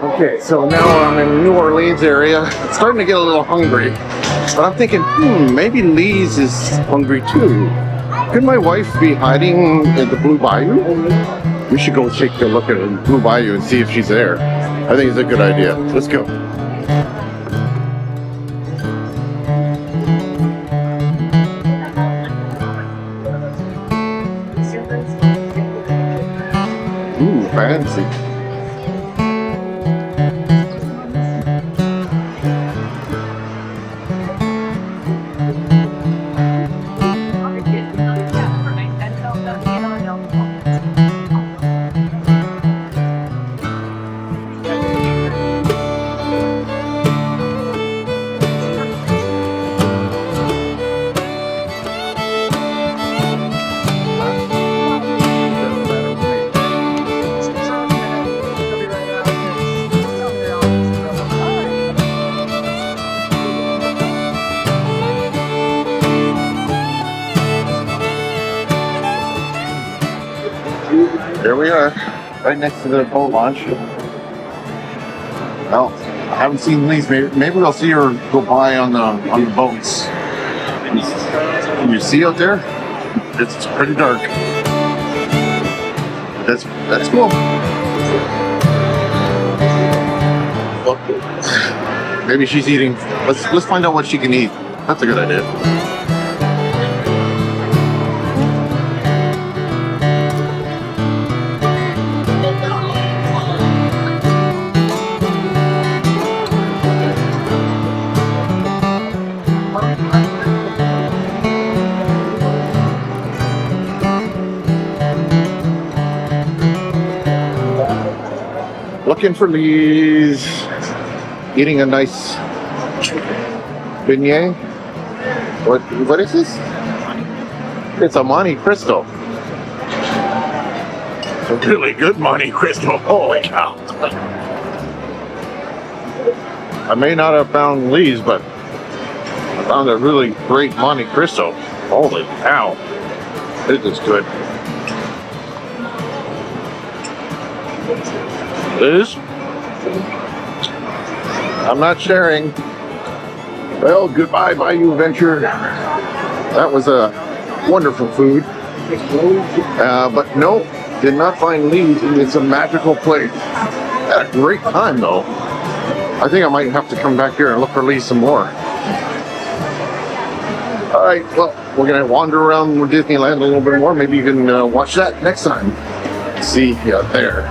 Okay, so now I'm in New Orleans area. I'm starting to get a little hungry. But I'm thinking, maybe Lee's is hungry too. Could my wife be hiding at the Blue Bayou? We should go take a look at the Blue Bayou and see if she's there. I think it's a good idea. Let's go. Ooh, fancy. Here we are, right next to the boat launch. Well, I haven't seen Lee's. Maybe we'll see her go by on the boats. Can you see out there? It's pretty dark. That's cool. Well, maybe she's eating. Let's find out what she can eat. That's a good idea. Looking for Lee's, eating a nice beignet. What is this? It's a Monte Cristo. A really good Monte Cristo. Holy cow! I may not have found Lee's, but I found a really great Monte Cristo. Holy cow! This is good. Liz? I'm not sharing. Well, goodbye, Bayou Adventure. That was a wonderful food. But no, did not find Lee's. It's a magical place. Had a great time though. I think I might have to come back here and look for Lee's some more. Alright, well, we're going to wander around Disneyland a little bit more. Maybe you can watch that next time. See you there.